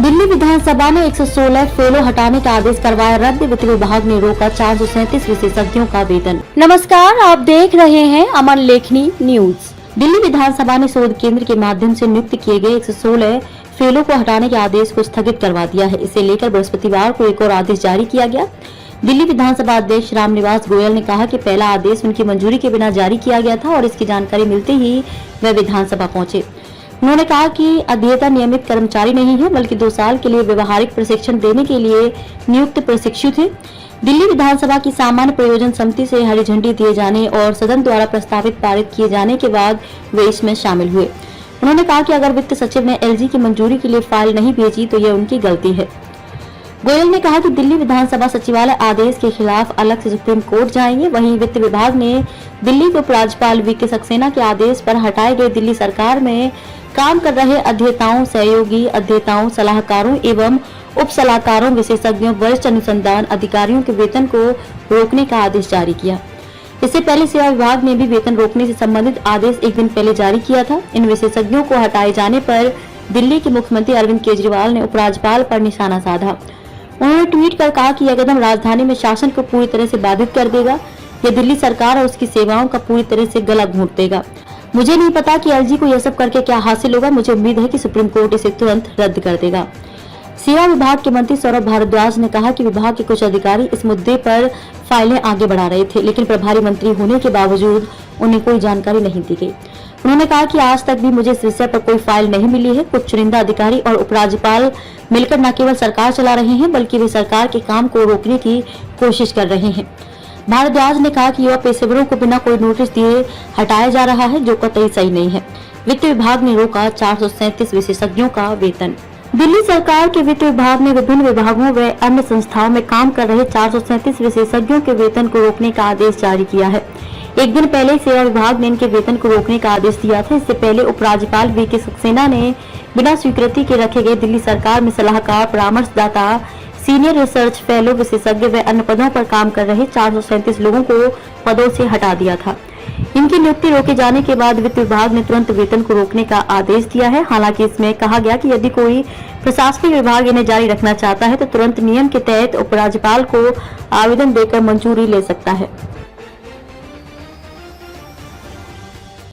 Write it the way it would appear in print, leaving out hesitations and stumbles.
दिल्ली विधानसभा ने 116 फेलो हटाने का आदेश करवाया रद्द। वित्त विभाग ने रोका 437 विशेषज्ञों का वेतन। नमस्कार, आप देख रहे हैं अमन लेखनी न्यूज। दिल्ली विधानसभा ने शोध केंद्र के माध्यम से नियुक्त किए गए 116 फेलो को हटाने के आदेश को स्थगित करवा दिया है। इसे लेकर बृहस्पतिवार को एक और आदेश जारी किया गया। दिल्ली विधानसभा अध्यक्ष रामनिवास गोयल ने कहा कि पहला आदेश उनकी मंजूरी के बिना जारी किया गया था और इसकी जानकारी मिलते ही वे विधानसभा पहुंचे। उन्होंने कहा कि अध्येता नियमित कर्मचारी नहीं है, बल्कि 2 साल के लिए व्यवहारिक प्रशिक्षण देने के लिए नियुक्त प्रशिक्षु थे। दिल्ली विधानसभा की सामान्य प्रयोजन समिति से हरी झंडी दिए जाने और सदन द्वारा प्रस्तावित पारित किए जाने के बाद वे इसमें शामिल हुए। उन्होंने कहा कि अगर वित्त सचिव ने एलजी की मंजूरी के लिए फाइल नहीं भेजी तो यह उनकी गलती है। गोयल ने कहा कि दिल्ली विधानसभा सचिवालय आदेश के खिलाफ अलग से सुप्रीम कोर्ट जाएंगे। वहीं वित्त विभाग ने दिल्ली के उपराज्यपाल वीके सक्सेना के आदेश पर हटाए गए दिल्ली सरकार में काम कर रहे अध्येताओं, सहयोगी अध्येताओं, सलाहकारों एवं उप सलाहकारों, विशेषज्ञों, वरिष्ठ अनुसंधान अधिकारियों के वेतन को रोकने का आदेश जारी किया। इससे पहले सेवा विभाग ने भी वेतन रोकने से संबंधित आदेश एक दिन पहले जारी किया था। इन विशेषज्ञों को हटाए जाने पर दिल्ली के मुख्यमंत्री अरविंद केजरीवाल ने उपराज्यपाल पर निशाना साधा। उन्होंने ट्वीट कर कहा कि यह कदम राजधानी में शासन को पूरी तरह से बाधित कर देगा। यह दिल्ली सरकार और उसकी सेवाओं का पूरी तरह से गला घोंट देगा। मुझे नहीं पता कि एलजी को यह सब करके क्या हासिल होगा। मुझे उम्मीद है कि सुप्रीम कोर्ट इसे तुरंत रद्द कर देगा। सेवा विभाग के मंत्री सौरभ भारद्वाज ने कहा कि विभाग के कुछ अधिकारी इस मुद्दे पर फाइलें आगे बढ़ा रहे थे, लेकिन प्रभारी मंत्री होने के बावजूद उन्हें कोई जानकारी नहीं दी गई। उन्होंने कहा कि आज तक भी मुझे इस विषय पर कोई फाइल नहीं मिली है। कुछ चुनिंदा अधिकारी और उपराज्यपाल मिलकर न केवल सरकार चला रहे हैं, बल्कि वे सरकार के काम को रोकने की कोशिश कर रहे हैं। भारद्वाज ने कहा कि युवा पेशेवरों को बिना कोई नोटिस दिए हटाया जा रहा है, जो कतई सही नहीं है। वित्त विभाग ने रोका 437 विशेषज्ञों का वेतन। दिल्ली सरकार के वित्त विभाग ने विभिन्न विभागों व अन्य संस्थाओं में काम कर रहे 437 विशेषज्ञों के वेतन को रोकने का आदेश जारी किया है। एक दिन पहले सेवा विभाग ने इनके वेतन को रोकने का आदेश दिया था। इससे पहले उपराज्यपाल वीके सक्सेना ने बिना स्वीकृति के रखे गए दिल्ली सरकार में सलाहकार, परामर्शदाता, सीनियर रिसर्च फेलो, विशेषज्ञ व अन्य पदों पर काम कर रहे 437 लोगों को पदों से हटा दिया था। इनकी नियुक्ति रोके जाने के बाद वित्त विभाग ने तुरंत वेतन को रोकने का आदेश दिया है। हालांकि इसमें कहा गया कि यदि कोई प्रशासनिक विभाग इन्हें जारी रखना चाहता है तो तुरंत नियम के तहत उपराज्यपाल को आवेदन देकर मंजूरी ले सकता है।